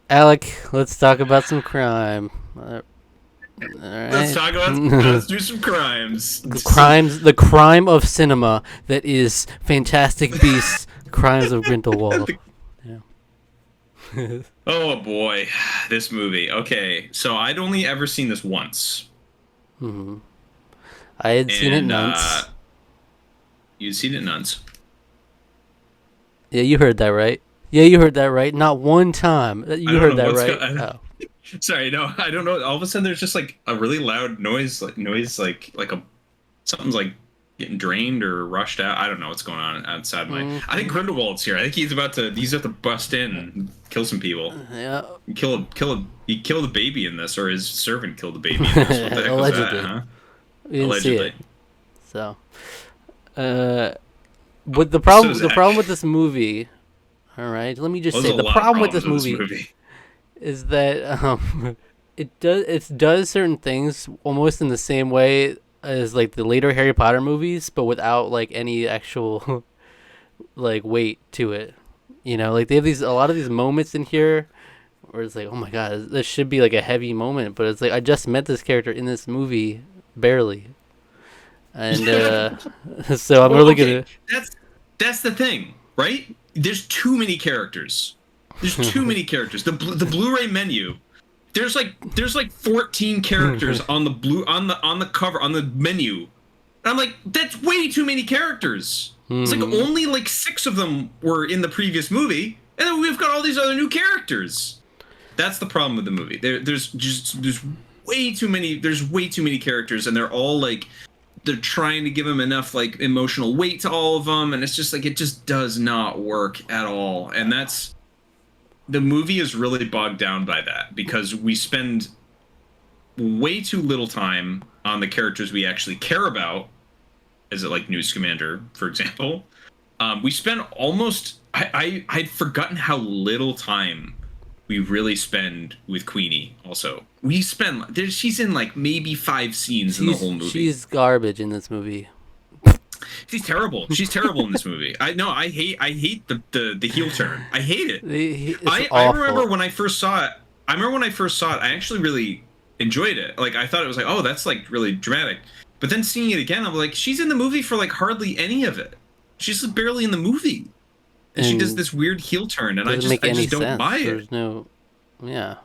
Alec, let's talk about some crime. All Let's right. talk about. Let's do some crimes. The crime of cinema that is Fantastic Beasts: Crimes of Grindelwald. Yeah. Oh boy, this movie. Okay, so I'd only ever seen this once, hmm I had seen it and once. you'd seen it once. Yeah, you heard that right. Yeah, you heard that right. Not one time. I You don't heard know that what's right. going. Oh. Sorry, no, I don't know. All of a sudden, there's just like a really loud noise, like a something's like getting drained or rushed out. I don't know what's going on outside my. I think Mm-hmm. Grindelwald's here. I think he's about to bust in and kill some people. Yeah. He killed a baby in this, or his servant killed a baby in this. What the heck was that, Allegedly. huh? We didn't see it. Allegedly. So, uh, but So the Zach, problem with this movie, all right, let me just there's say a the lot of problem with problems this with this movie movie. is that it does certain things almost in the same way as like the later Harry Potter movies, but without like any actual like weight to it. Like they have a lot of these moments in here where it's like, oh my god, this should be like a heavy moment, but it's like I just met this character in this movie barely, and so I'm Well, really okay, gonna. that's the thing, right? There's too many characters. There's too many characters. The Blu-ray menu. There's like 14 characters on the cover on the menu. And I'm like, that's way too many characters. It's like Mhm. only like 6 of them were in the previous movie, and then we've got all these other new characters. That's the problem with the movie. There's way too many. There's way too many characters, and they're all like they're trying to give them enough like emotional weight to all of them, and it's just like it just does not work at all. And that's the movie is really bogged down by that because we spend way too little time on the characters we actually care about, as it like News Commander, for example. We spend almost I'd forgotten how little time we really spend with Queenie. Also, she's in like maybe 5 scenes in the whole movie. She's garbage in this movie. She's terrible. She's terrible in this movie. I hate the heel turn. I hate it. It's I remember awful. when I first saw it. I actually really enjoyed it. Like I thought it was like, oh, that's like really dramatic. But then seeing it again, I'm like, she's in the movie for like hardly any of it. She's barely in the movie, and she does And this weird heel turn, and doesn't make I any just don't sense. buy it. There's no, yeah.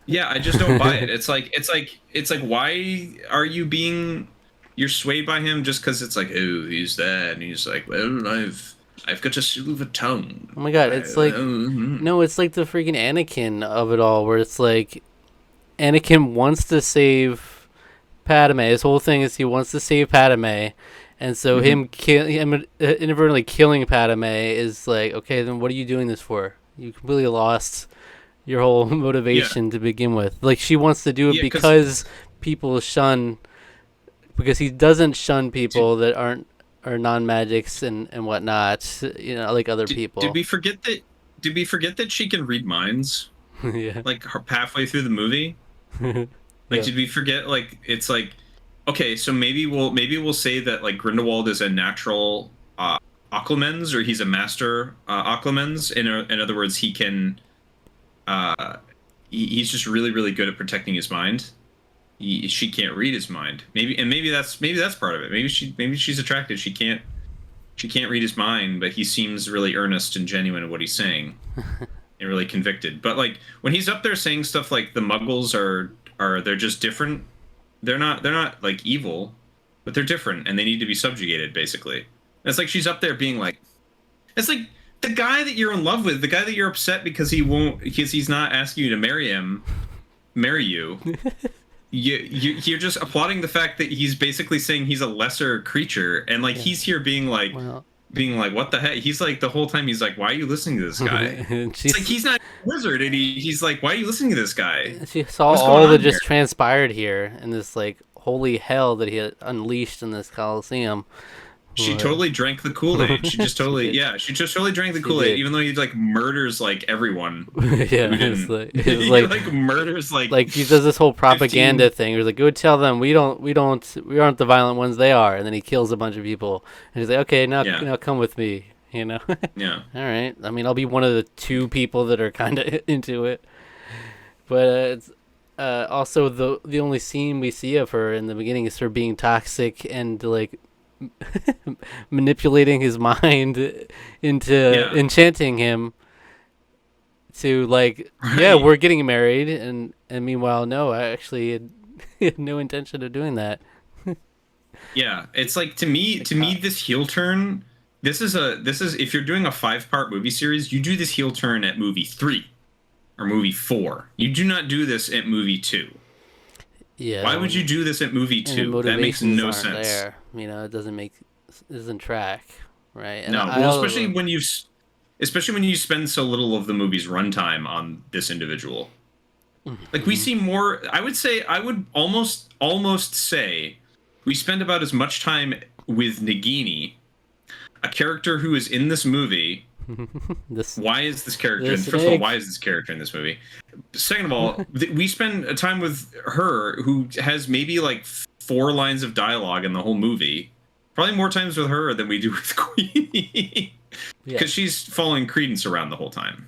Yeah, I just don't buy it. It's like why are you being you're swayed by him just because it's like, oh, he's that, and he's like, well, I've got a silver tongue. Oh my god, it's like Mhm. no, it's like the freaking Anakin of it all, where it's like Anakin wants to save Padme. His whole thing is he wants to save Padme, and so him inadvertently killing Padme is like, okay, then what are you doing this for? You completely lost your whole Yeah, motivation to begin with. Like she wants to do it yeah, because because people shun, because he doesn't shun did, people that are non magics and whatnot. Like other did people. we forget that? Did we forget that she can read minds? Yeah. Like halfway through the movie, like Yeah. did we forget? Like it's like, okay, so maybe we'll say that like Grindelwald is a natural Occlumens, or he's a master Occlumens. In other words, he can uh, he's just really really good at protecting his mind. She can't read his mind. Maybe that's part of it. Maybe she's attracted. She can't read his mind, but he seems really earnest and genuine in what he's saying and really convicted. But like when he's up there saying stuff like the Muggles are they're just different. They're not like evil, but they're different and they need to be subjugated. Basically, and it's like she's up there being like, it's like the guy that you're in love with, the guy that you're upset because he's not asking you to marry you. You're just applauding the fact that he's basically saying he's a lesser creature, and like Yeah. he's here Well, being like, what the heck? He's like the whole time he's like, why are you listening to this guy? It's like she's he's not a wizard, and he's like, why are you listening to this guy? she saw What's going all that on here? just transpired here in this like holy hell that he had unleashed in this Coliseum. She But totally drank the Kool-Aid. She just she totally, did. yeah, she just totally drank the She Kool-Aid, did. even though he like murders like everyone Yeah, who it's didn't. it's He like like murders he does this whole 15. propaganda thing. He's like, go tell them we aren't the violent ones, they are. And then he kills a bunch of people. And he's like, okay, now Yeah. come with me. you know. Yeah. All right. I mean, I'll be one of the two people that are kind of into it. But it's also the only scene we see of her in the beginning is her being toxic and like manipulating his mind into Yeah. enchanting him to like, yeah, Right. we're getting married, and meanwhile, no, I actually had no intention of doing that. Yeah. It's like to me this heel turn. This is if you're doing a 5-part movie series, you do this heel turn at movie 3 or movie 4. You do not do this at movie 2. Why Yeah, would you do this at movie and the 2? That makes motivations no aren't sense. there. You know, it doesn't track, right? And No, I well, don't. especially when you spend so little of the movie's runtime on this individual. Like we Mhm. see more. I would almost say we spend about as much time with Nagini, a character who is in this movie. this Why is this character? And this first of all, snake. why is this character in this movie? Second of all, we spend a time with her who has maybe like 4 lines of dialogue in the whole movie. Probably more times with her than we do with Queenie, Yeah. because she's following Credence around the whole time.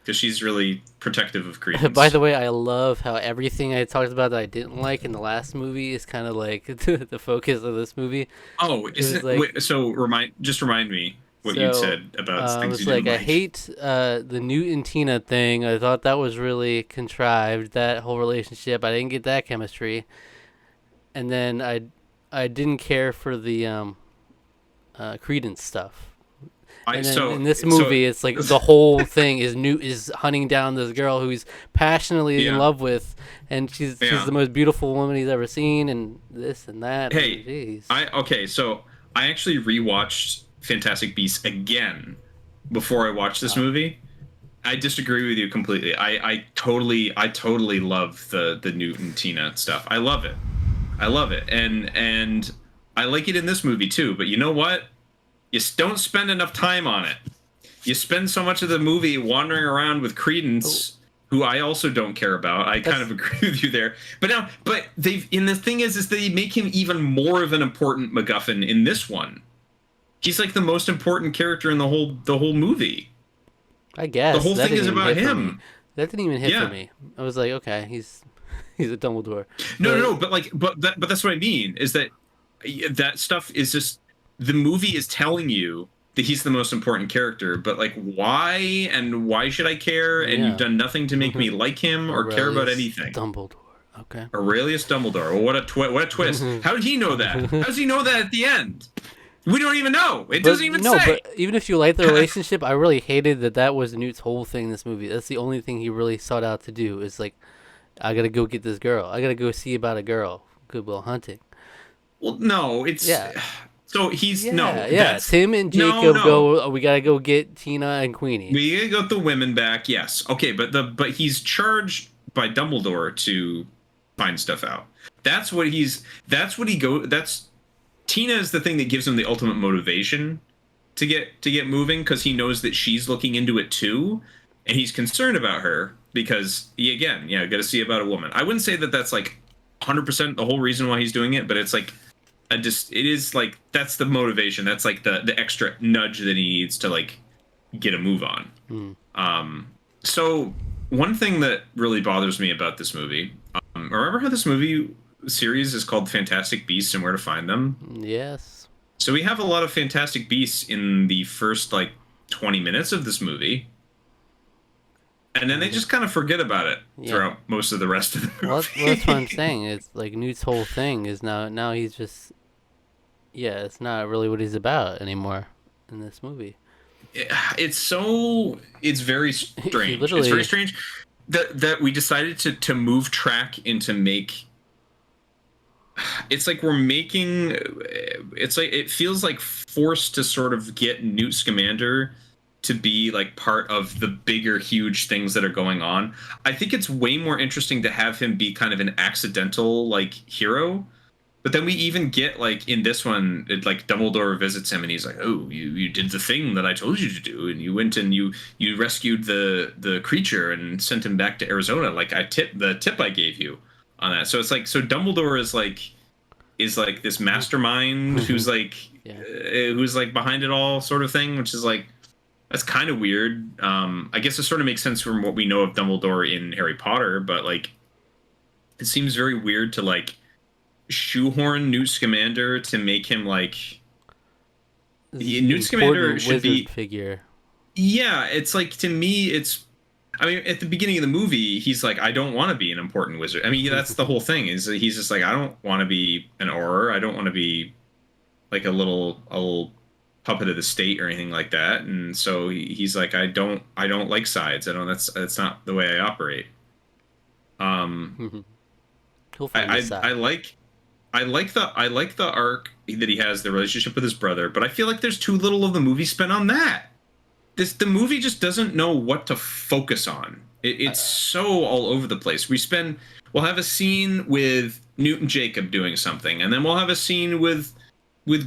Because she's really protective of By Credence. the way, I love how everything I talked about that I didn't like in the last movie is kind of like the focus of this movie. Oh, It was isn't like, so remind me what you'd so said about it things was you didn't like, I like. hate the Newt and Tina thing. I thought that was really contrived, that whole relationship. I didn't get that chemistry. And then I didn't care for the Credence stuff. I And then so in this so movie, it's like the whole thing is Newt is hunting down this girl who he's passionately in yeah, love with, and she's yeah. the most beautiful woman he's ever seen, and this and that, and Hey, jeez. I okay, so I actually rewatched Fantastic Beasts again before I watched this Wow. movie. I disagree with you completely. I totally love the Newton Tina stuff. I love it. I love it. And I like it in this movie too, but you know what? Don't spend enough time on it. You spend so much of the movie wandering around with Oh, Credence, who I also don't care about. I kind of that's agree with you there. But they've, and the thing is they make him even more of an important MacGuffin in this one. He's like the most important character in the whole movie. I The guess whole that thing didn't is even about hit for me. him. That didn't even hit for Yeah. me. I was like, okay, he's he's a Dumbledore, No, no, but no. But that's what I mean is that that stuff is just the movie is telling you that he's the most important character, but like why and why should I care? And you've yeah, done nothing to make me like him or care about Aurelius anything. Dumbledore. Okay. Aurelius Dumbledore. Well, what a twist! How did he know that? How does he know that at the end? We don't even know. It But doesn't even no, say. but even if you like the relationship, I really hated that was Newt's whole thing in this movie. That's the only thing he really sought out to do. Is like, I gotta go get this girl. I gotta go see about a girl. Goodwill Hunting. Well, no, it's Yeah, so he's yeah, no. yeah. That's Tim and no, Jacob no. go. We gotta go get Tina and Queenie. We got the women back, yes. Okay, but he's charged by Dumbledore to find stuff out. That's what he go that's Tina is the thing that gives him the ultimate motivation to get moving because he knows that she's looking into it too, and he's concerned about her because again, yeah, got to see about a woman. I wouldn't say that that's like 100% the whole reason why he's doing it, but it's like it is like that's the motivation. That's like the extra nudge that he needs to like get a move on. Hmm. So one thing that really bothers me about this movie, remember how this movie series is called Fantastic Beasts and Where to Find Them? Yes. So we have a lot of Fantastic Beasts in the first like 20 minutes of this movie, and then they just kind of forget about it Yeah. throughout most of the rest of the Well, that's what I'm movie. saying. It's like Newt's whole thing is now he's just, yeah. It's not really what he's about anymore in this movie. It's very He strange. It's very literally. strange that we decided to move track and to make it's like we're making it's like it feels like forced to sort of get Newt Scamander to be like part of the bigger huge things that are going on. I think it's way more interesting to have him be kind of an accidental like hero. But then we even get like in this one, like Dumbledore visits him and he's like, "Oh, you did the thing that I told you to do, and you went and you rescued the creature and sent him back to Arizona. Like the tip I gave you on that." So it's like so Dumbledore is like this mastermind who's like Yeah. who's like behind it all, sort of thing, which is like that's kind of weird. I guess it sort of makes sense from what we know of Dumbledore in Harry Potter, but like it seems very weird to like shoehorn Newt Scamander to make him like Newt Scamander should be figure. Yeah, it's like to me it's I mean at the beginning of the movie he's like I don't want to be an important wizard. I mean that's the whole thing is that he's just like I don't want to be an Auror. I don't want to be like a little puppet of the state or anything like that. And so he's like I don't like sides. I don't that's not the way I operate. He'll find his side. I like the arc that he has, the relationship with his brother, but I feel like there's too little of the movie spent on that. The movie just doesn't know what to focus on. It's so all over the place. We'll have a scene with Newt and Jacob doing something, and then we'll have a scene with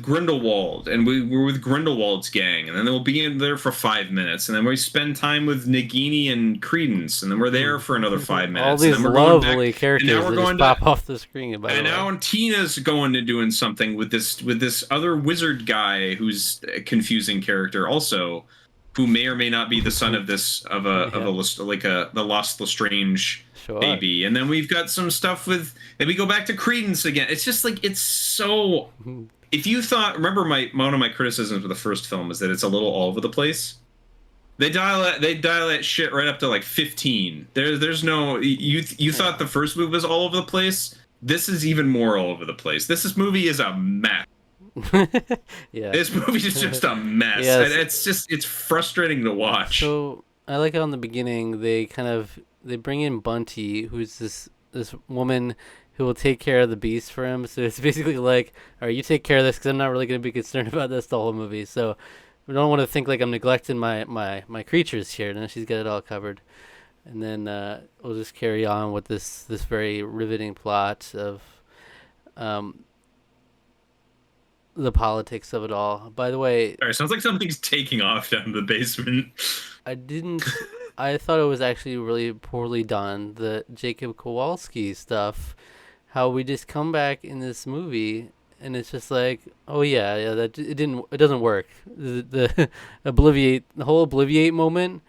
Grindelwald, and we're with Grindelwald's gang, and then we'll be in there for 5 minutes, and then we spend time with Nagini and Credence, and then we're there for another 5 minutes. All these and then we're lovely characters and now we're that going just to, pop off the screen. By and the way. now Tina's going to doing something with this other wizard guy who's a confusing character also, who may or may not be the son of the lost Lestrange baby. And then we've got some stuff with, and we go back to Credence again. It's just like it's so. If you thought, remember one of my criticisms of the first film is that it's a little all over the place. They dial that shit right up to like 15. There's no you thought the first movie was all over the place. This is even more all over the place. This movie is a mess. Yeah. This movie is just a mess. Yeah, it's frustrating to watch. So I like how in the beginning they bring in Bunty, who's this woman who will take care of the beast for him. So it's basically like, all right, you take care of this because I'm not really going to be concerned about this the whole movie. So we don't want to think like I'm neglecting my creatures here. And then she's got it all covered. And then we'll just carry on with this very riveting plot of the politics of it all. By the way... Sorry, sounds like something's taking off down in the basement. I thought it was actually really poorly done. The Jacob Kowalski stuff, how we just come back in this movie and it's just like, oh yeah, that it doesn't work. The whole Obliviate moment,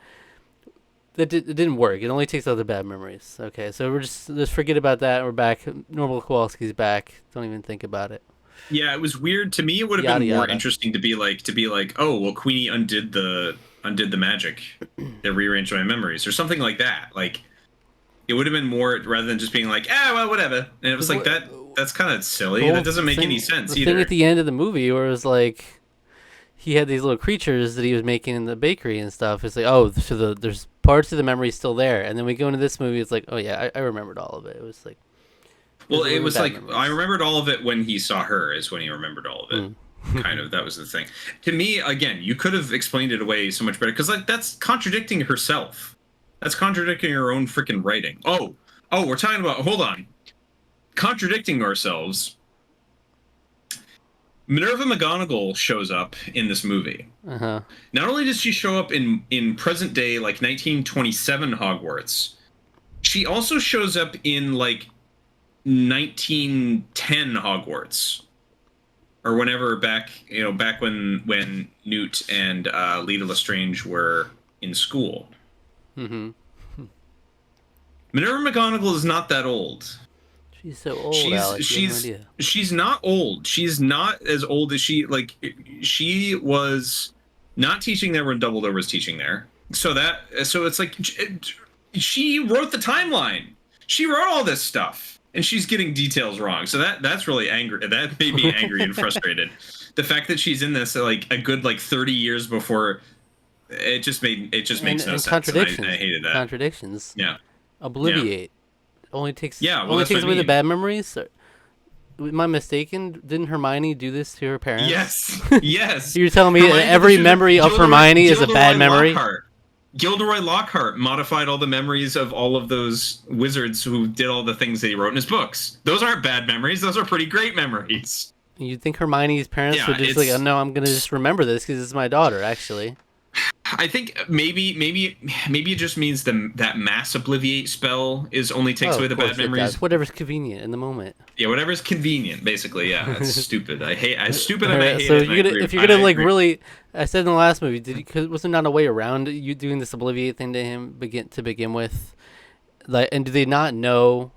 it didn't work. It only takes out the bad memories. Okay, so we're just forget about that. We're back. Normal Kowalski's back. Don't even think about it. Yeah, it was weird to me. It would have been more interesting to be like, oh well, Queenie undid the magic that rearranged my memories or something like that. Like it would have been more rather than just being like, well, whatever. And it was like that's kind of silly. That doesn't make any sense either. The thing at the end of the movie where it was like he had these little creatures that he was making in the bakery and stuff. It's like, oh, so there's parts of the memory still there. And then we go into this movie, it's like, oh yeah, I remembered all of it. It was like, well, it was like memories. I remembered all of it when he saw her is when he remembered all of it. Kind of, that was the thing. To me, again, you could have explained it away so much better because like that's contradicting herself. That's contradicting her own freaking writing. Oh, we're talking about, hold on, contradicting ourselves. Minerva McGonagall shows up in this movie. Uh-huh. Not only does she show up in present day like 1927 Hogwarts, she also shows up in like 1910 Hogwarts. Or whenever back when Newt and Leta Lestrange were in school. Mm-hmm. Minerva McGonagall is not that old. She's so old, Alex. She's not old. She's not as old as she was not teaching there when Dumbledore was teaching there. So it's like she wrote the timeline. She wrote all this stuff. And she's getting details wrong, so that's really angry. That made me angry and frustrated. The fact that she's in this like a good 30 years before, it just makes no sense. And I hated that. Contradictions. Yeah. Obliviate. Yeah. Only takes takes away the bad memories. Am I mistaken? Didn't Hermione do this to her parents? Yes. You're telling me every memory of Hermione is a bad memory? Gilderoy Lockhart modified all the memories of all of those wizards who did all the things that he wrote in his books. Those aren't bad memories. Those are pretty great memories. You'd think Hermione's parents would just like, oh, no, I'm going to just remember this because it's my daughter, actually. I think maybe it just means that mass obliviate spell is only takes Oh, away of the bad course it memories. does. Whatever's convenient in the moment. Yeah, whatever's convenient, basically. Yeah, that's stupid. I stupid and I Alright, hate so it. And I you're gonna agree. if you're I gonna like agree. really, I said in the last movie, did you, cause was there not a way around you doing this obliviate thing to him begin with? Like, and do they not know?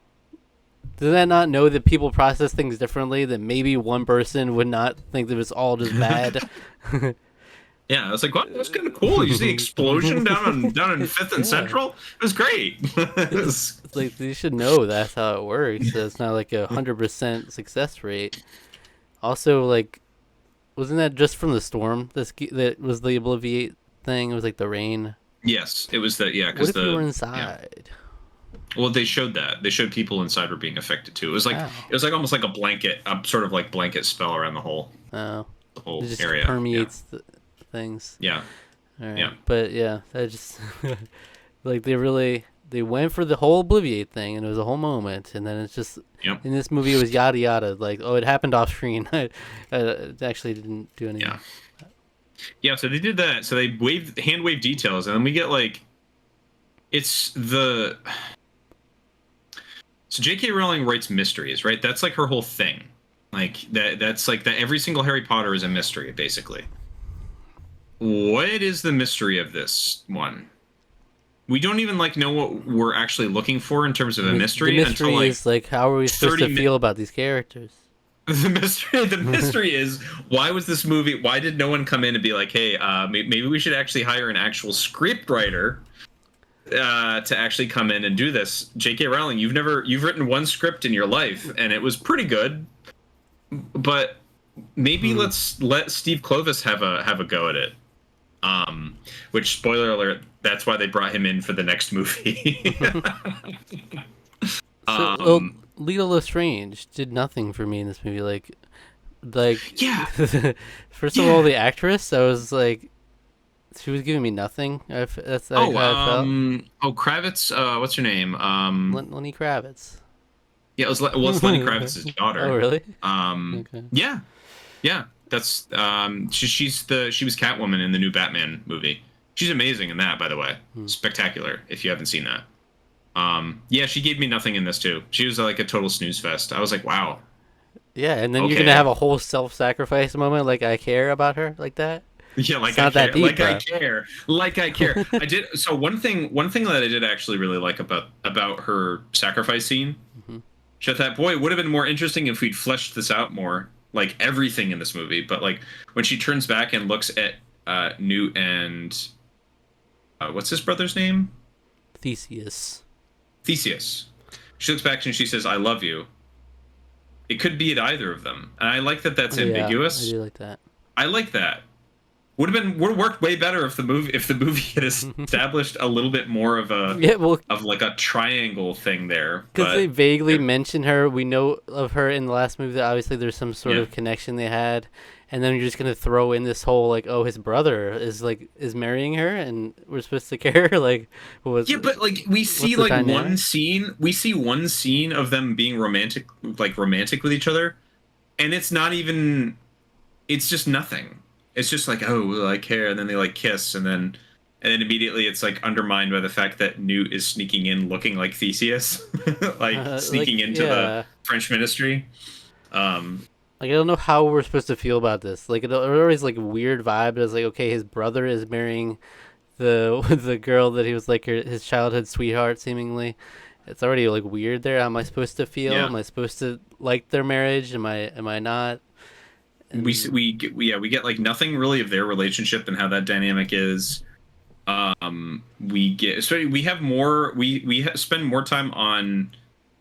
Do they not know that people process things differently? That maybe one person would not think that it was all just bad. Yeah, I was like, what? That's kind of cool. You see the explosion down in Fifth and Yeah, Central? It was great. It was- it's like you should know that's how it works. That it's not like 100% success rate. Also, like, wasn't that just from the storm? That was the obliviate thing. It was like the rain. yes, it was that. Yeah, What because if you were yeah. inside? Well, they showed that. They showed people inside were being affected too. Wow. It was like almost like a blanket, a sort of like blanket spell around Oh, the it whole just area. Yeah, permeates the things. yeah, All right, yeah. but yeah, that just like they went for the whole obliviate thing, and it was a whole moment, and then it's just Yep. in this movie it was yada yada. Like, oh, it happened off screen. It actually didn't do anything. Yeah. Yeah, so they did that. So they hand wave details, and then we get like it's the so J.K. Rowling writes mysteries, right? That's like her whole thing. Like that's like that every single Harry Potter is a mystery, basically. What is the mystery of this one? We don't even like know what we're actually looking for in terms of a mystery The mystery until like is like, how are we supposed 30 to feel about these characters? the mystery is why was this movie, why did no one come in and be like, hey, maybe we should actually hire an actual script writer to actually come in and do this. J.K. Rowling, you've written one script in your life and it was pretty good, but maybe let's let Steve Kloves have a go at it. Which, spoiler alert, that's why they brought him in for the next movie. So, well, Lilo Lestrange did nothing for me in this movie. Like, Yeah. first of all, the actress, I was like, she was giving me nothing. That's like how I felt. Kravitz, what's her name? Lenny Kravitz. Yeah, it's Lenny Kravitz's daughter. Oh, really? Okay. Yeah, yeah. That's she was Catwoman in the new Batman movie. She's amazing in that, by the way. Spectacular. If you haven't seen that. Yeah, she gave me nothing in this too. She was like a total snooze fest. I was like, wow. Yeah, and then Okay. you're gonna have a whole self-sacrifice moment. Like, I care about her like that. Yeah, like It's I not care. that deep, Like I bro. care. Like I care. I did. So one thing that I did actually really like about her sacrifice scene. She thought, boy, it would have been more interesting if we'd fleshed this out more, like everything in this movie. But like when she turns back and looks at Newt and what's his brother's name? Theseus. Theseus. She looks back and she says, "I love you." It could be at either of them, and I like that. That's Yeah, ambiguous. I do like that. I like that. Would have worked way better if the movie had established a little bit more of a Yeah, well, of like a triangle thing there. because they But vaguely mention her. We know of her in the last movie that obviously there's some sort Yeah. of connection they had, and then you're just gonna throw in this whole like, oh, his brother is marrying her, and we're supposed to care. Like, what was yeah, but like we see the like dynamic? one scene of them being romantic with each other, and it's not even. It's just nothing. It's just like, oh, well, I care, and then they like kiss, and then immediately it's like undermined by the fact that Newt is sneaking in looking like Theseus, like sneaking into yeah. the French ministry. Like, I don't know how we're supposed to feel about this. Like, it always like a weird vibe. It's like, okay, his brother is marrying the the girl that he was like his childhood sweetheart, seemingly. It's already like weird there. How am I supposed to feel? Yeah. Am I supposed to like their marriage? Am I not? We get like nothing really of their relationship and how that dynamic is. We have more. Spend more time on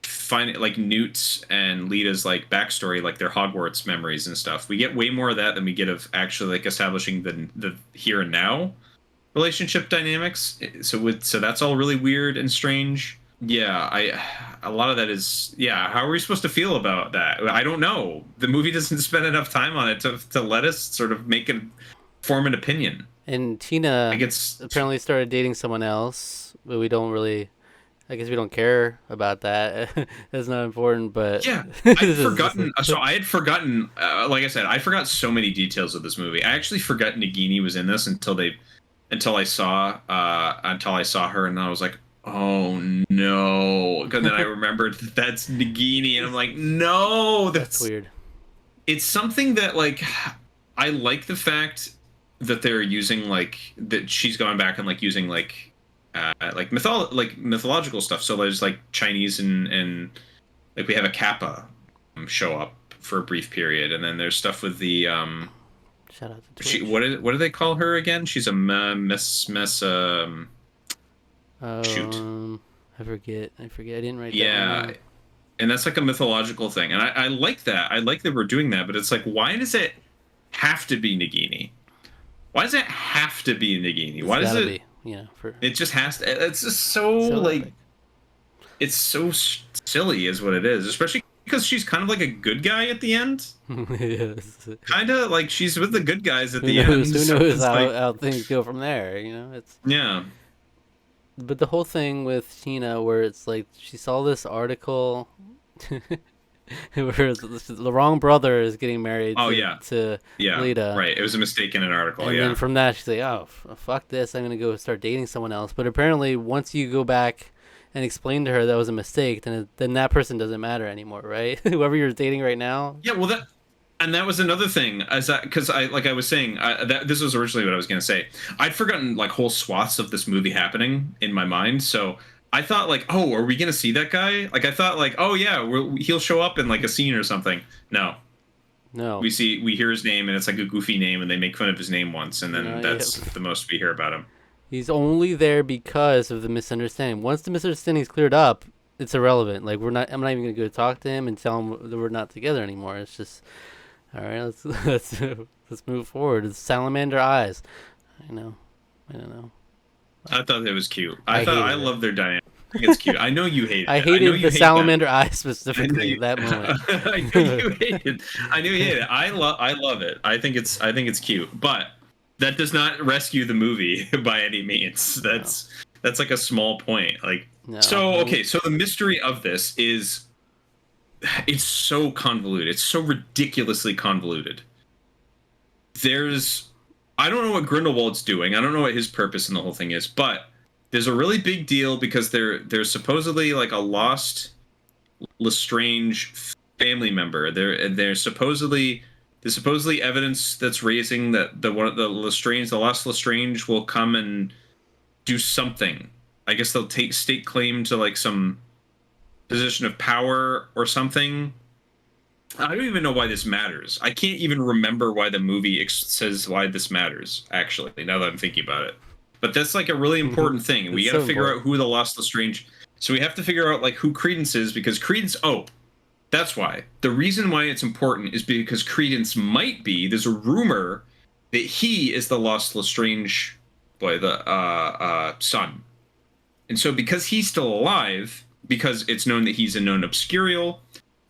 finding like Newt's and Lita's like backstory, like their Hogwarts memories and stuff. We get way more of that than we get of actually like establishing the here and now relationship dynamics. So that's all really weird and strange. Yeah, a lot of that is how are we supposed to feel about that? I don't know. The movie doesn't spend enough time on it to let us sort of form an opinion. And Tina Like it's apparently started dating someone else, but we don't really. I guess we don't care about that. That's not important, but yeah. I had forgotten. Like I said, I forgot so many details of this movie. I actually forgot Nagini was in this until until I saw her, and I was like, oh no. And then I remembered that that's Nagini, and I'm like, no, That's that's weird. it's something that like I like the fact that they're using like that she's gone back and like using like mythological stuff. So there's like Chinese and like we have a Kappa show up for a brief period, and then there's stuff with the Shout out to she Twitch. what do they call her again? She's a mess shoot. Um, I forget. I forget. I didn't write that one Yeah, down. and that's like a mythological thing, and I like that. I like that we're doing that, but it's like, why does it have to be Nagini? Why does it have to be Nagini? It's Why does gotta it? be, for It just has to. It's just so so like epic. it's so silly, is what it is. Especially because she's kind of like a good guy at the end. Yes. Kind of like she's with the good guys at Who the end. knows? Who So knows it's like, how things go from there? It's. yeah, But the whole thing with Tina, where it's like she saw this article, where the wrong brother is getting married oh to yeah, to yeah, Lita, right. It was a mistake in an article. and then Yeah, from that she's like, "Oh, fuck this! I'm gonna go start dating someone else." But apparently, once you go back and explain to her that was a mistake, then that person doesn't matter anymore, right? Whoever you're dating right now. yeah. Well, that was another thing, as because I like I was saying that this was originally what I was going to say. I'd forgotten like whole swaths of this movie happening in my mind, so I thought like, oh, are we going to see that guy? Like I thought like, oh yeah, he'll show up in like a scene or something. No, No, we hear his name and it's like a goofy name, and they make fun of his name once, and then yeah. that's the most we hear about him. He's only there because of the misunderstanding. Once the misunderstanding is cleared up, it's irrelevant. Like we're not. I'm not even gonna go talk to him and tell him that we're not together anymore. It's just, all right. Let's move forward. It's salamander eyes. I know. I don't know. I thought it was cute. I I hated it. love their dynamic. I think it's cute. I know you hated I it. I know hated you the hate them. salamander eyes I know specifically. you. That moment. I know you hate it. I know you hate it. I love it. I think it's cute, but that does not rescue the movie by any means. No. That's like a small point. Like No. so okay. So the mystery of this is it's so convoluted. It's so ridiculously convoluted. There's I don't know what Grindelwald's doing. I don't know what his purpose in the whole thing is, but there's a really big deal because there's supposedly like a lost Lestrange family member. There's supposedly evidence that's raising that the one of the Lestrange, the lost Lestrange, will come and do something. I guess they'll take state claim to like some position of power or something. I don't even know why this matters. I can't even remember why the movie says why this matters. Actually, now that I'm thinking about it, but that's like a really important thing, and we It's got to so figure out important. who the Lost Lestrange. So we have to figure out like who Credence is because Credence. Oh, that's why. The reason why it's important is because Credence might be. There's a rumor that he is the Lost Lestrange boy, the son, and so because he's still alive, because it's known that he's a known obscurial,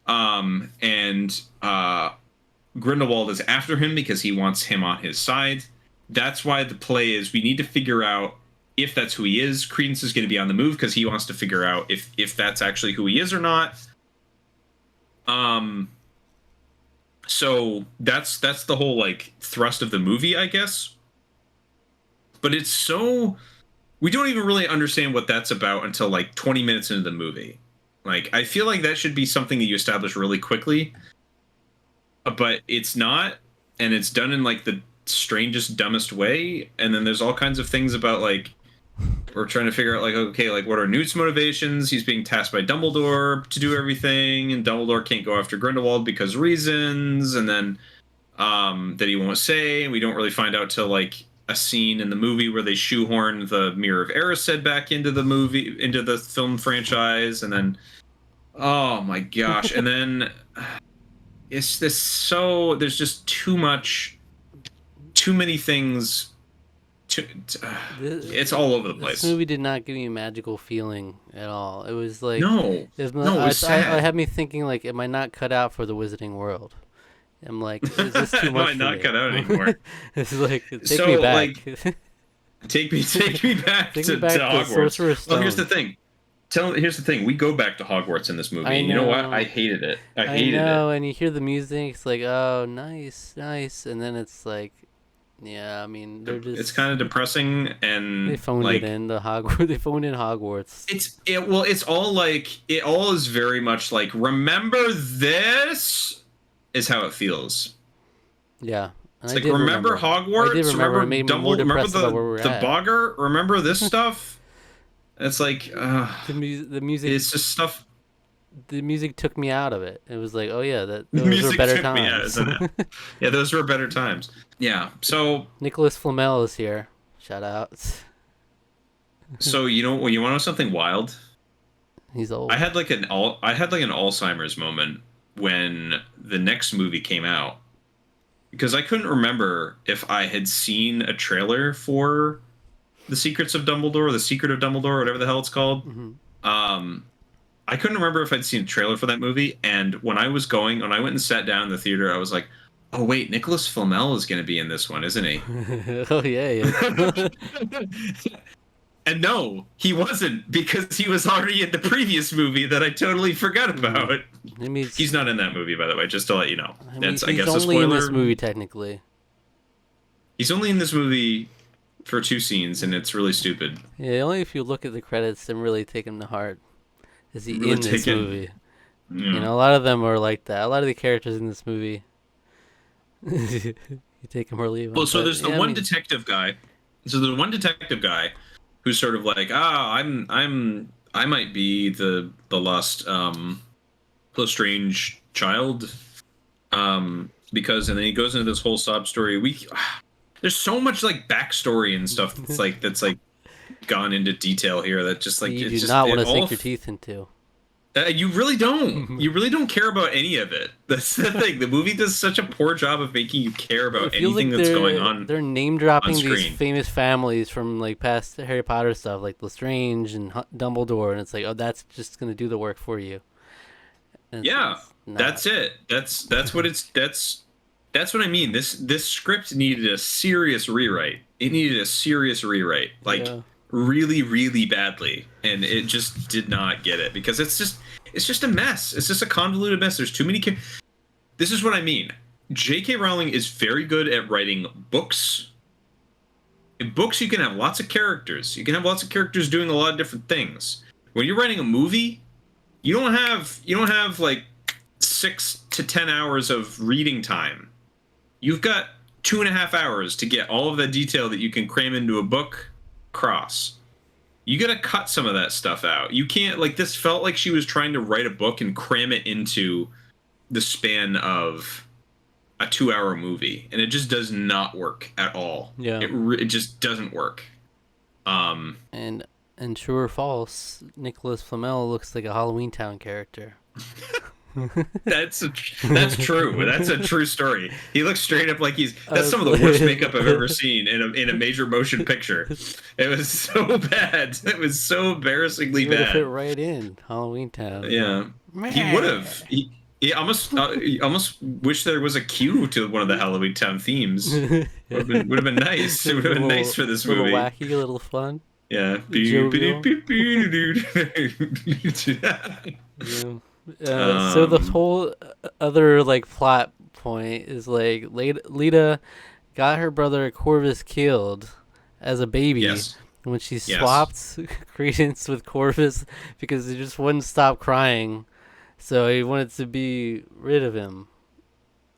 and Grindelwald is after him because he wants him on his side. That's why the play is we need to figure out if that's who he is. Credence is going to be on the move because he wants to figure out if that's actually who he is or not. Um, so that's the whole like thrust of the movie, I guess. But it's so we don't even really understand what that's about until like 20 minutes into the movie. Like I feel like that should be something that you establish really quickly, but it's not, and it's done in like the strangest, dumbest way. And then there's all kinds of things about like we're trying to figure out like okay, like what are Newt's motivations? He's being tasked by Dumbledore to do everything, and Dumbledore can't go after Grindelwald because reasons, and then that he won't say. And we don't really find out till like a scene in the movie where they shoehorn the Mirror of Erised back into the movie, into the film franchise, and then oh my gosh, and then it's this so there's just too many things. It's all over the This place. movie did not give me a magical feeling at all. It was like No, it was, no, it was I sad. had me thinking like, am I not cut out for the Wizarding World? I'm like, is this too Am much I for not me? cut out anymore? It's like, take So me back. like, take me back Take to, me back to to Hogwarts. Sorcerer's Stone. Well, here's the thing. Here's the thing. We go back to Hogwarts in this movie. I And you know what? know. I hated it. I I hated it. know, and you hear the music, it's like, oh, nice, nice, and then it's like, Yeah, I mean they're It's just kind of depressing they and phoned it like in the Hogwarts. They phoned in Hogwarts. it's all like it all is very much like remember this is how it feels. Yeah, and It's I like did remember remember. I did Hogwarts, remember. It remember made me more Remember depressed about where we're the at. Bogger, remember this stuff. It's like The music, it's just stuff. the music took me out of it. It was like, oh yeah, that The those were music better took me out, times. isn't it? Yeah, those were better times. Yeah. Nicholas Flamel is here. Shout out. So you know you want to know something wild? He's old. I had like an Alzheimer's moment when the next movie came out because I couldn't remember if I had seen a trailer for The Secrets of Dumbledore, or The Secret of Dumbledore, whatever the hell it's called. Hmm. Um, I couldn't remember if I'd seen a trailer for that movie, and when I went and sat down in the theater, I was like, "Oh wait, Nicholas Flamel is going to be in this one, isn't he?" Oh yeah, yeah. And no, he wasn't because he was already in the previous movie that I totally forgot about. I mean, He's not in that movie, by the way, just to let you know. That's, I he's guess, a only in spoiler. this movie technically. He's only in this movie for 2 scenes, and it's really stupid. Yeah, only if you look at the credits and really take him to heart is he Really in this taken. movie. Yeah. You know, a lot of them are like that. A lot of the characters in this movie, you take him or leave him. Well, so But, there's the yeah, I one mean, detective guy. So the one detective guy who's sort of like, I might be the lost Lestrange child, because, and then he goes into this whole sob story. There's so much like backstory and stuff that's like gone into detail here that just like you it's do just not it want to all sink your teeth into. You really don't. You really don't care about any of it. That's the thing. The movie does such a poor job of making you care about It feels anything like that's going on. they're name dropping on these screen. famous families from like past Harry Potter stuff, like Lestrange and Dumbledore, and it's like, oh, that's just gonna do the work for you. And Yeah, it's not. that's it. That's what it's that's what I mean. This script needed a serious rewrite. It needed a serious rewrite, like Yeah. really, really badly, and it just did not get it because it's just a mess. It's just a convoluted mess. There's too many. This is what I mean. J.K. Rowling is very good at writing books. In books, you can have lots of characters. You can have lots of characters doing a lot of different things. When you're writing a movie, you don't have like 6 to 10 hours of reading time. You've got 2.5 hours to get all of the detail that you can cram into a book across. You gotta cut some of that stuff out. You can't, like, this felt like she was trying to write a book and cram it into the span of a 2-hour movie, and it just does not work at all. Yeah. It just doesn't work. And true or false, Nicholas Flamel looks like a Halloween Town character. That's true. That's a true story. He looks straight up like that's some of the worst makeup I've ever seen in a major motion picture. It was so bad. It was so embarrassingly He would have bad. fit right in Halloween Town. Yeah, he would have. He almost wish there was a cue to one of the Halloween Town themes. Would have been nice. It would have been nice for this little movie. wacky, a little fun. Yeah. Jovial. Yeah. So the whole other like plot point is like Lita got her brother Corvus killed as a baby. Yes. When she swapped Credence with Corvus because he just wouldn't stop crying, so he wanted to be rid of him.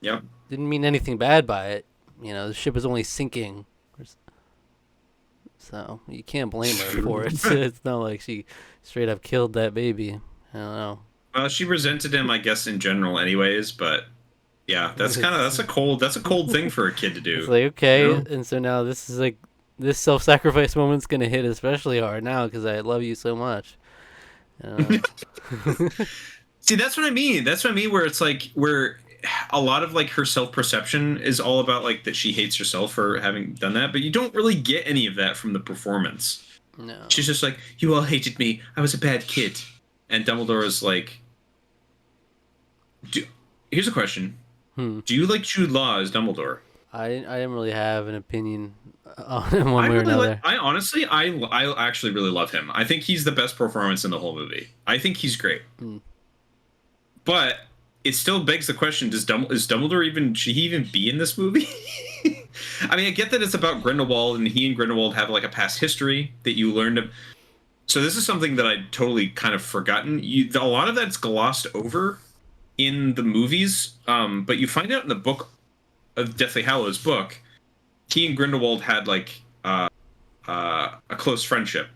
Yep. Didn't mean anything bad by it. You know, the ship was only sinking. So you can't blame her for it. It's not like she straight up killed that baby. I don't know. Well, she resented him, I guess, in general, anyways. But yeah, that's a cold thing for a kid to do. It's like, okay, you know? and so now this is like this self-sacrifice moment's gonna hit especially hard now because I love you so much. See, that's what I mean. That's what I mean. Where it's like where a lot of like her self-perception is all about like that she hates herself for having done that, but you don't really get any of that from the performance. No. She's just like, you all hated me. I was a bad kid. And Dumbledore is like, here's a question. Do you like Jude Law as Dumbledore? I didn't really have an opinion on him one way or another. I actually really love him. I think he's the best performance in the whole movie. I think he's great. But it still begs the question: is Dumbledore even should he even be in this movie? I mean, I get that it's about Grindelwald, and he and Grindelwald have like a past history that you learned. So this is something that I'd totally kind of forgotten. A lot of that's glossed over in the movies, but you find out in the book of Deathly Hallows book, he and Grindelwald had like a close friendship,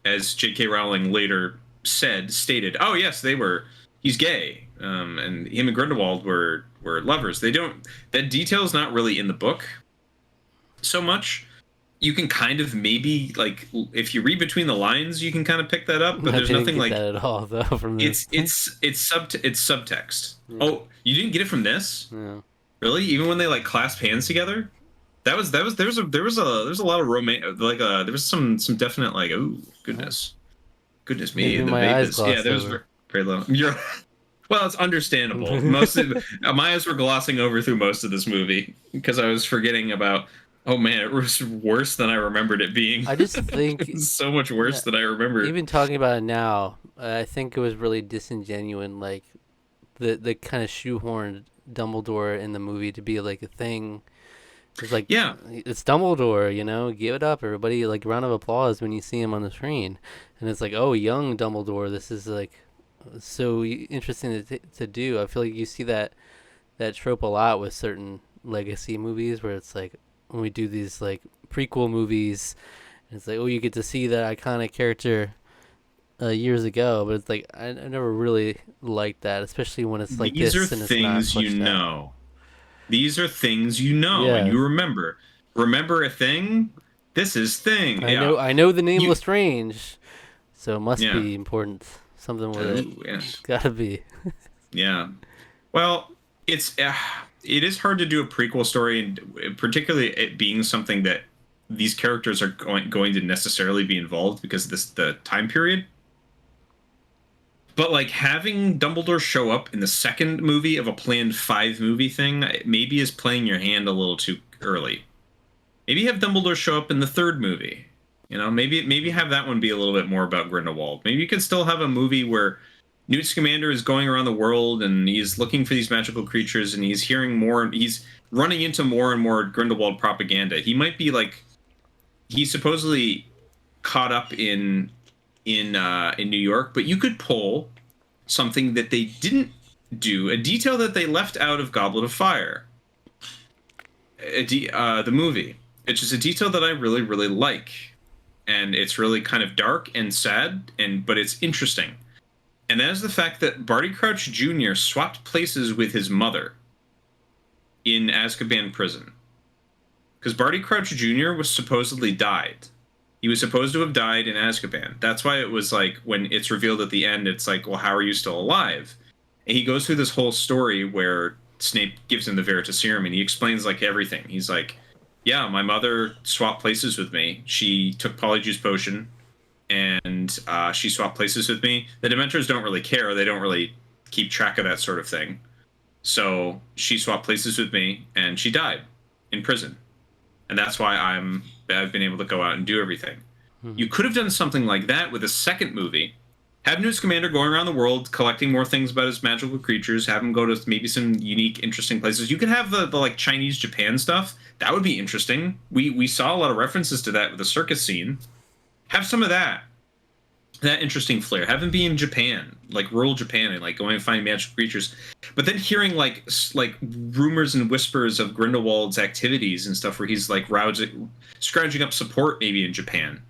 as J.K. Rowling later stated. Oh yes, they were. He's gay, and him and Grindelwald were lovers. They don't. That detail is not really in the book so much. You can kind of maybe like if you read between the lines, you can kind of pick that up. But there's nothing like that at all though from this. It's subtext. Yeah. Oh, you didn't get it from this? Yeah. Really? Even when they like clasp hands together? There was a lot of romance, like there was some definite like, oh goodness me, Maybe the my eyes Vegas. Yeah, there was very low. Well, it's understandable. My eyes were glossing over through most of this movie because I was forgetting about. Oh man, it was worse than I remembered it being. I just think it's so much worse than I remember. Even talking about it now, I think it was really disingenuous, like the kind of shoehorned Dumbledore in the movie to be like a thing. It's like, yeah, it's Dumbledore, give it up, everybody, like round of applause when you see him on the screen. And it's like, oh, young Dumbledore, this is like so interesting to do. I feel like you see that trope a lot with certain legacy movies where it's like when we do these like prequel movies, and it's like, oh, you get to see that iconic character years ago, but it's like I never really liked that, especially when it's like these this are and it's things not you know. These are things you know, yeah. and you remember. Remember a thing? This is thing. I know the name Lestrange, so it must be important. Something with it. Yeah. It's gotta be. Yeah. Well, it is hard to do a prequel story, and particularly it being something that these characters are going to necessarily be involved because of the time period. But like having Dumbledore show up in the second movie of a planned 5-movie thing maybe is playing your hand a little too early. Maybe have Dumbledore show up in the third movie. Maybe have that one be a little bit more about Grindelwald. Maybe you could still have a movie where Newt Scamander is going around the world and he's looking for these magical creatures and he's running into more and more Grindelwald propaganda. He might be like he's supposedly caught up in New York, but you could pull something that they didn't do, a detail that they left out of Goblet of Fire, the movie. It's just a detail that I really, really like, and it's really kind of dark and sad, but it's interesting. And that is the fact that Barty Crouch Jr. swapped places with his mother in Azkaban prison, because Barty Crouch Jr. was supposedly died. He was supposed to have died in Azkaban. That's why it was like, when it's revealed at the end, it's like, well, how are you still alive? And he goes through this whole story where Snape gives him the Veritaserum, and he explains like everything. He's like, yeah, my mother swapped places with me. She took Polyjuice Potion, and she swapped places with me. The Dementors don't really care. They don't really keep track of that sort of thing. So she swapped places with me, and she died in prison. And that's why I've been able to go out and do everything. You could have done something like that with a second movie. Have Newt Scamander going around the world collecting more things about his magical creatures. Have him go to maybe some unique, interesting places. You could have the like Chinese Japan stuff. That would be interesting. We saw a lot of references to that with the circus scene. Have some of that interesting flair. Have him be in Japan, like rural Japan, and like going and finding magical creatures. But then hearing like rumors and whispers of Grindelwald's activities and stuff, where he's like scrounging up support maybe in Japan,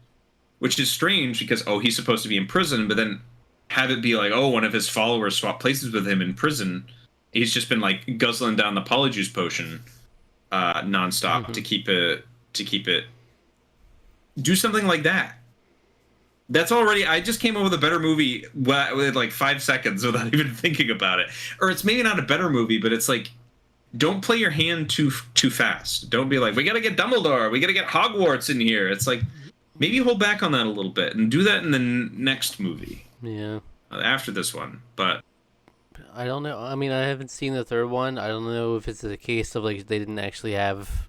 which is strange because he's supposed to be in prison, but then have it be like, one of his followers swapped places with him in prison. He's just been like guzzling down the Polyjuice Potion nonstop to keep it. Do something like that. That's already. I just came up with a better movie with like 5 seconds without even thinking about it. Or it's maybe not a better movie, but it's like, don't play your hand too fast. Don't be like, we gotta get Dumbledore, we gotta get Hogwarts in here. It's like, maybe hold back on that a little bit and do that in the next movie. Yeah. After this one, but I don't know. I mean, I haven't seen the third one. I don't know if it's a case of like they didn't actually have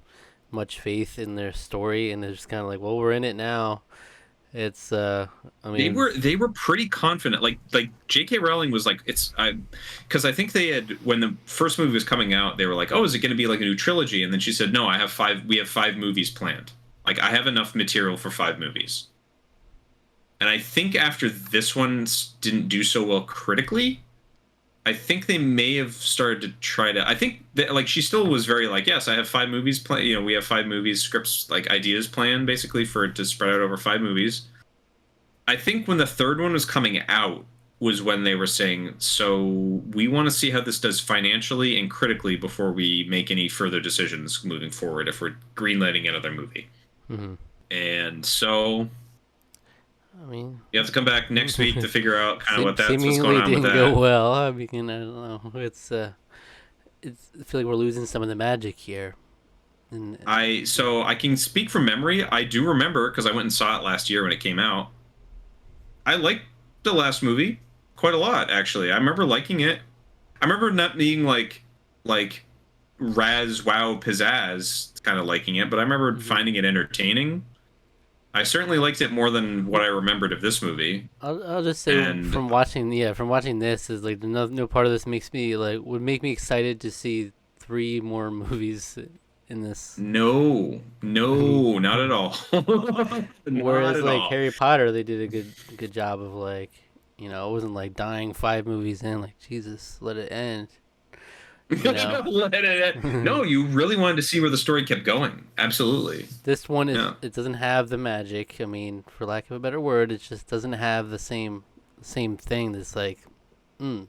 much faith in their story, and they're just kind of like, well, we're in it now. It's I They mean, were pretty confident. Like J.K. Rowling was like, because I think they had, when the first movie was coming out, they were like, oh, is it going to be like a new trilogy? And then she said, no, I have five. We have five movies planned. Like I have enough material for five movies. And I think after this one didn't do so well critically, I think they may have started to try to. I think that like she still was very like, yes, I have five movies planned. You know, we have five movies, scripts, like ideas planned, basically for it to spread out over five movies. I think when the third one was coming out was when they were saying, so we want to see how this does financially and critically before we make any further decisions moving forward if we're greenlighting another movie. mhm. And so I mean, you have to come back next week to figure out kind of what's going seemingly on with didn't go that. well. I mean, I don't know. I feel like we're losing some of the magic here. And I can speak from memory. I do remember because I went and saw it last year when it came out. I liked the last movie quite a lot, actually. I remember liking it. I remember not being like Raz wow pizzazz kind of liking it, but I remember Mhm. finding it entertaining. I certainly liked it more than what I remembered of this movie. I'll just say And from watching this is like no part of this makes me like would make me excited to see three more movies in this. no, I mean, no, not at all. Not whereas at like all. Harry Potter, they did a good job of like it wasn't like dying five movies in like Jesus, let it end. You know, No, you really wanted to see where the story kept going. Absolutely. this one is Yeah. it doesn't have the magic. I mean, for lack of a better word, it just doesn't have the same thing that's like, mm,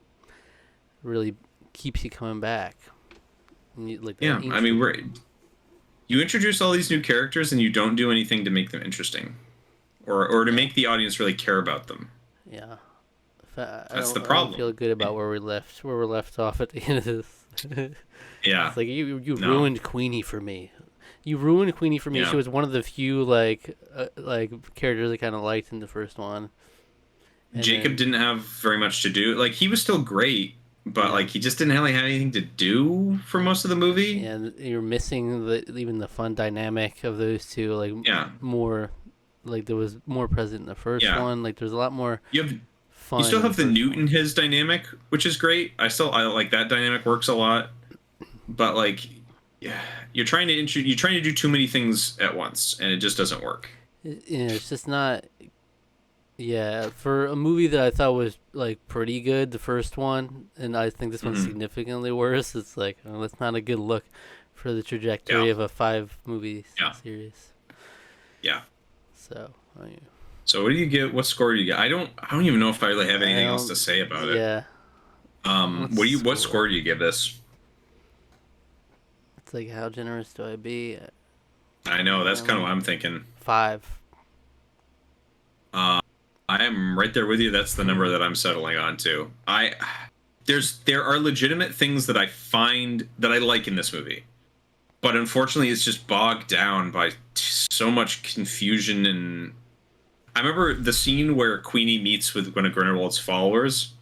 really keeps you coming back. And like that Yeah. I mean, intrigue. you introduce all these new characters and you don't do anything to make them interesting or to Yeah, make the audience really care about them. yeah. That's the I don't feel problem. good about where we're left off at the end of this. Yeah. It's like you No. ruined Queenie for me. You ruined Queenie for me. She Yeah. was one of the few like characters I kind of liked in the first one, and Jacob then didn't have very much to do. Like he was still great, but yeah, like he just didn't really have anything to do for most of the movie. and you're missing even the fun dynamic of those two. Like Yeah. more, like there was more present in the first Yeah. one. Like there's a lot more You have you fun still in the have the first Newt and one. his dynamic, which is great. I like that dynamic works a lot, but like yeah, you're trying to do too many things at once and it just doesn't work. It's just not. Yeah, for a movie that I thought was like pretty good, the first one, and I think this one's Hmm. significantly worse. It's like that's not a good look for the Yeah. trajectory of a five movie Yeah. series. Yeah. So So what do you get? What score do you get? I don't even know if I really have I anything else don't. to say about it. Yeah, let's What score. score do you give this? It's like how generous do I be? I know that's kind of what Um, I'm thinking. Five. Uh, I am right there with you. That's the number that I'm settling on too. There are legitimate things that I find that I like in this movie, but unfortunately, it's just bogged down by so much confusion. And I remember the scene where Queenie meets with one of Grindelwald's followers.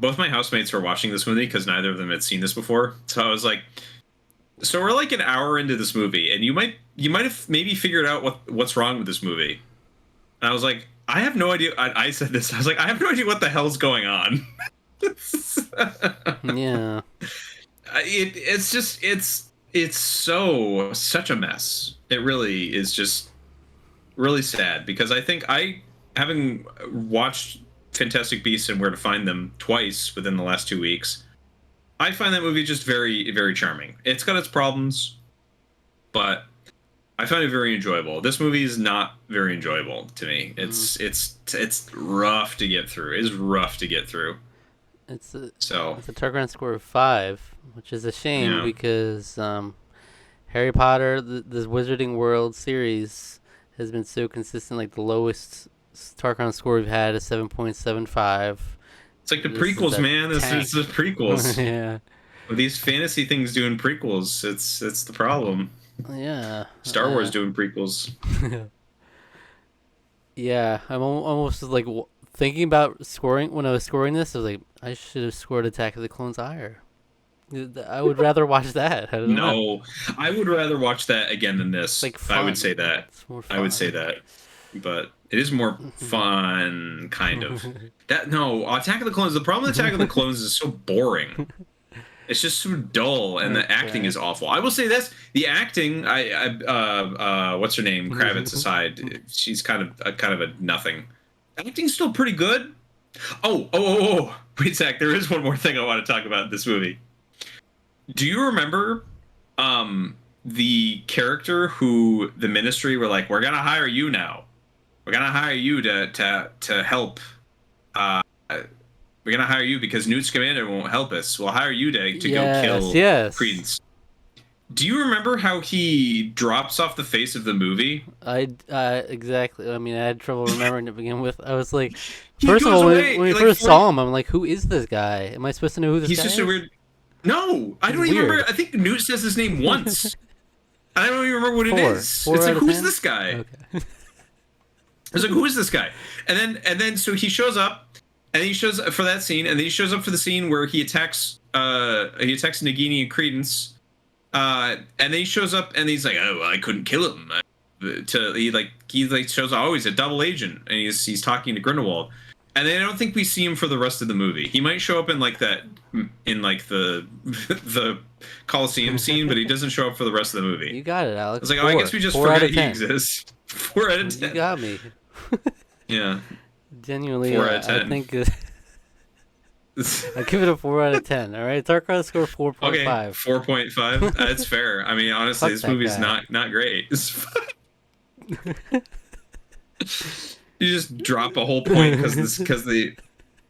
Both my housemates were watching this movie because neither of them had seen this before. So I was like, "So we're like an hour into this movie, and you might have maybe figured out what's wrong with this movie." And I was like, I have no idea. I said this. I was like, I have no idea what the hell's going on. Yeah. It's just it's such a mess. It really is just really sad because I think I having watched Fantastic Beasts and Where to Find Them twice within the last 2 weeks, I find that movie just very charming. It's got its problems, but I find it very enjoyable. This movie is not very enjoyable to me. Mm. It's rough to get through. It's rough to get through. It's a So it's a Tarqaron score of five, which is a shame yeah, because Harry Potter, the Wizarding World series, has been so consistent. Like the lowest Tarkon score we've had is 7.75. it's like the This is prequels, a man. This is tank. the prequels. Yeah, With these fantasy things doing prequels, it's the problem. yeah, Star Wars doing prequels. yeah. I'm almost like thinking about scoring when I was scoring this. I was like, I should have scored Attack of the Clones higher. I would rather watch that. I don't know. No, I would rather watch that again than It's this. like I would fun. say that. It's more I would say fun. that. but it is more fun, kind of. That no, Attack of the Clones. The problem with Attack of the Clones is so boring. It's just so dull, and the acting Okay. is awful. I will say this: the acting. What's her name? Kravitz aside, she's kind of a nothing. Acting's still pretty good. Oh! Wait, Zach. There is one more thing I want to talk about in this movie. Do you remember, the character who the Ministry were like, "We're gonna hire you now. We're gonna hire you to help. Uh, we're gonna hire you because Newt Scamander won't help us. We'll hire you to go Yes, kill yes. Credence." Do you remember how he drops off the face of the movie? Exactly. I mean, I had trouble remembering to begin with. I was like, He first of goes all, away when we like first 40. saw him, I'm like, who is this guy? Am I supposed to know who this He's guy just a is? weird. No, I He's don't even remember. weird. I think Newt says his name once. I don't even remember what it Four. is. Four It's like, out of who's 10? this guy? Okay. I was like, who is this guy? And then so he shows up, and then he shows up for that scene, and then he shows up for the scene where he attacks Nagini and Credence, and then he shows up and he's like, oh, I couldn't kill him. He shows, oh, he's a double agent, and he's talking to Grindelwald, and then I don't think we see him for the rest of the movie. He might show up in like that in like the the Coliseum scene, but he doesn't show up for the rest of the movie. You got it, I Alex. was like, oh, I Four. guess we just 4 out forget of he 10. exists. 4 out of You 10. got me. Yeah. Genuinely, 4 out of 10. I think I give it a 4 out of 10. All right, Tarqaron score 4.5. Okay, 4.5. That's fair. I mean, honestly, Fuck this that movie's guy. not great. You just drop a whole point because the.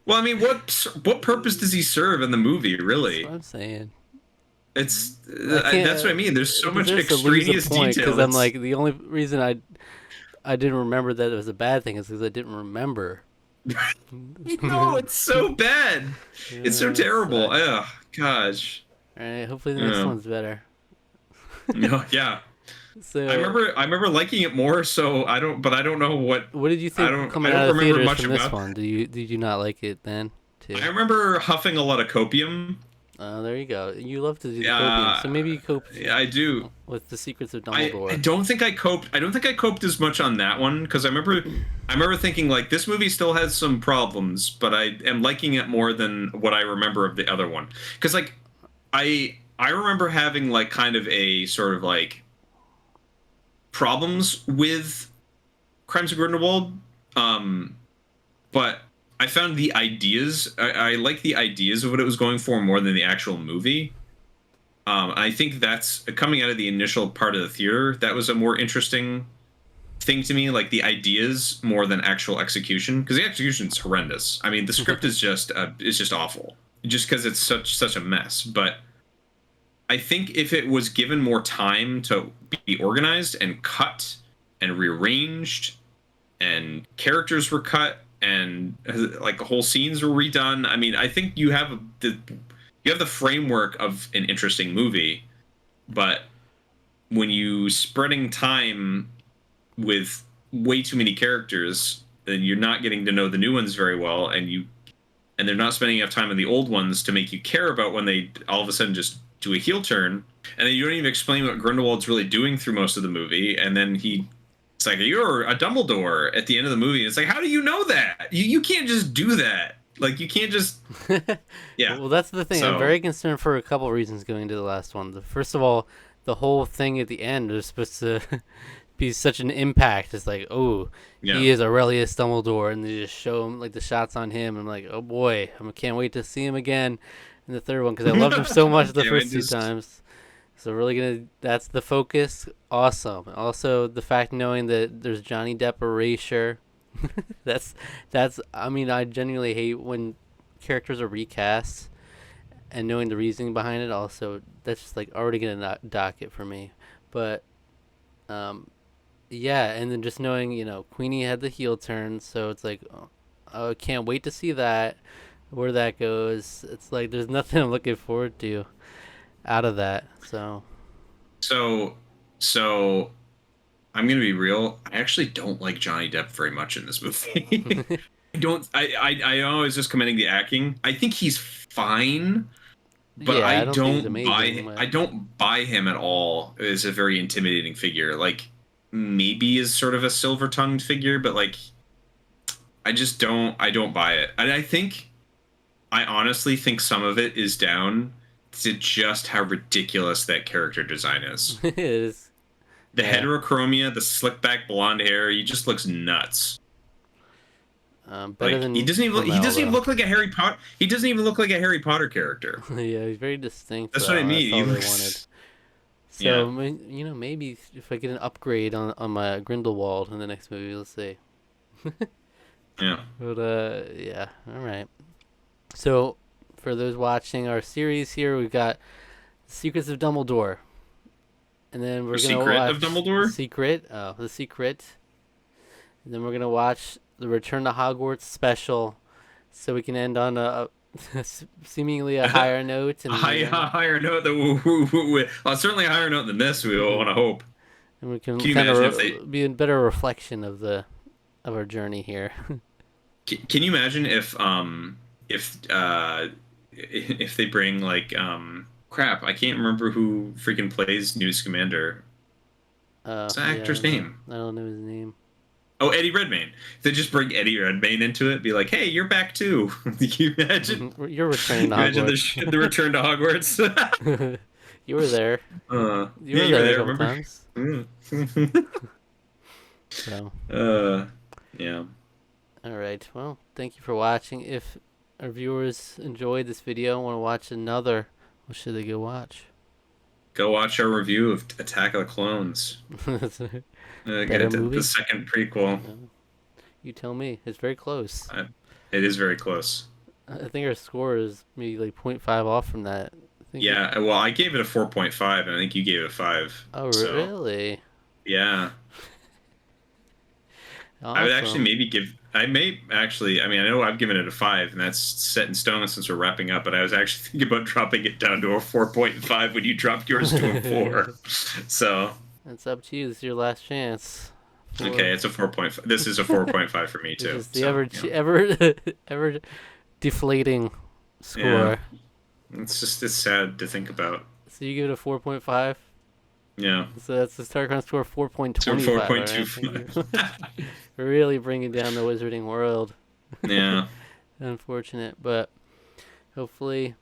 Well, I mean, what purpose does he serve in the movie? That's Really, what I'm saying. it's I can't. that's what I mean. There's so It much deserves to lose a extraneous point detail. because I'm like the only reason I didn't remember that it was a bad thing is because I didn't remember. No, it's so bad. It's so Yeah, it terrible. sucks. Ugh, gosh. All right, hopefully the next Yeah. one's better. No, yeah. So, I remember liking it more. So I don't know what. what did you think I coming don't out of remember theaters much from this about. one? Did you not like it then too? I remember huffing a lot of copium. Oh, there you go. You love to do the copium, Yeah, so maybe you coped yeah, I do. with the Secrets of I Dumbledore. don't think I coped. I don't think I coped as much on that one because I remember thinking like this movie still has some problems, but I am liking it more than what I remember of the other one. Because like I remember having like kind of a sort of like problems with Crimes of Grindelwald, but I found the ideas. I like the ideas of what it was going for more than the actual movie. I think that's coming out of the initial part of the theater. That was a more interesting thing to me, like the ideas more than actual execution, because the execution's horrendous. I mean, the script is just awful, just because it's such a mess. But I think if it was given more time to be organized and cut and rearranged, and characters were cut and like whole scenes were redone. I mean, I think you have the framework of an interesting movie, but when you spreading time with way too many characters, then you're not getting to know the new ones very well, and they're not spending enough time on the old ones to make you care about when they all of a sudden just do a heel turn, and then you don't even explain what Grindelwald's really doing through most of the movie, and then it's like, you're a Dumbledore at the end of the movie. It's like, how do you know that? You can't just do that. Like, you can't just. Yeah. Well, that's the thing. I'm So very concerned for a couple reasons going into the last one. First of all, the whole thing at the end is supposed to be such an impact. It's like, oh, yeah. he is Aurelius Dumbledore, and they just show him like the shots on him. I'm like, oh boy, I can't wait to see him again in the third one because I loved him so much the Can't first wait two to times. So that's the focus. Awesome. Also, the fact knowing that there's Johnny Depp erasure. that's I mean, I genuinely hate when characters are recast and knowing the reasoning behind it. Also, that's just like already gonna dock it for me. But yeah, and then just knowing, Queenie had the heel turn, so it's like, oh, I can't wait to see that, where that goes. It's like there's nothing I'm looking forward to out of that. So I'm gonna be real. I actually don't like Johnny Depp very much in this movie. I don't. I know I was just commending the acting. I think he's fine, but Yeah, I I don't think he's don't amazing. buy. I don't buy him at all as a very intimidating figure. Like maybe is sort of a silver-tongued figure, but like I don't buy it. And I honestly think some of it is down to just how ridiculous that character design is. It is. The Yeah. heterochromia, the slick back blonde hair, he just looks nuts. Better Like than he Flamel doesn't even though. look like a Harry Potter. He doesn't even look like a Harry Potter character. Yeah, he's very distinct That's what I though. That's mean. He all they wanted. looks yeah. So maybe if I get an upgrade on my Grindelwald in the next movie, let's see. Yeah. But yeah, all right. So for those watching our series here, we've got Secrets of Dumbledore, and then we're The gonna Secret watch of Dumbledore? The Secret, and then we're gonna watch the Return to Hogwarts special, so we can end on seemingly a higher note, A higher note that well, certainly a higher note than this. We want to hope. and we can Can you kind imagine of be a better reflection of our journey here. can you imagine if they bring like crap? I can't remember who freaking plays Newt Scamander. What's the Yeah, actor's name? I don't know his name. Oh, Eddie Redmayne. They just bring Eddie Redmayne into it. Be like, hey, you're back too. Can you imagine? You're returning to Imagine Hogwarts. the return to Hogwarts. You were there. You Yeah, were you were there a there. couple Remember? times. Mm. So, Yeah. all right. Well, thank you for watching. If our viewers enjoyed this video and want to watch another, what should they go watch? Go watch our review of Attack of the Clones. Better movie? The second prequel. You tell me. It's very close. It is very close. I think our score is maybe like 0.5 off from that. I think Yeah, well, I gave it a 4.5, and I think you gave it a 5. Oh, So, really? yeah. Awesome. I would actually maybe give. I may actually. I mean, I know I've given it a 5, and that's set in stone since we're wrapping up. But I was actually thinking about dropping it down to a 4.5 when you dropped yours to a 4. So It's up to you. This is your last chance. okay, it's a 4.5. This is a 4.5 for me too. This is the So, ever deflating score. Yeah. It's sad to think about. So you give it a 4.5. Yeah. So that's the Tarqaron score, 4.25. So Right? 4.25. We're really bringing down the wizarding world. Yeah. Unfortunate, but hopefully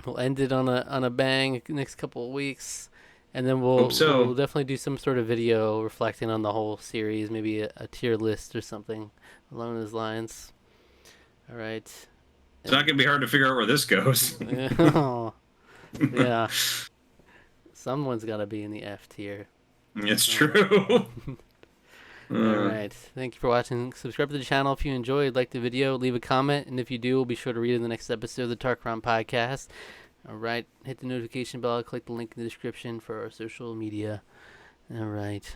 we'll end it on a bang next couple of weeks, and then Hope so. we'll definitely do some sort of video reflecting on the whole series, maybe a tier list or something along those lines. All right. It's not gonna be hard to figure out where this goes. Yeah. Someone's got to be in the F tier. It's true. All right. Thank you for watching. Subscribe to the channel if you enjoyed. Like the video. Leave a comment. And if you do, we'll be sure to read it in the next episode of the Tarqaron podcast. All right. Hit the notification bell. Click the link in the description for our social media. All right.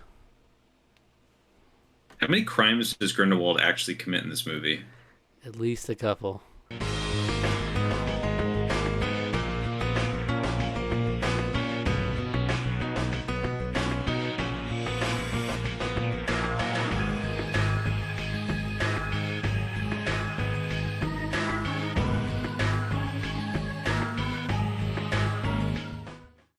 How many crimes does Grindelwald actually commit in this movie? At least a couple.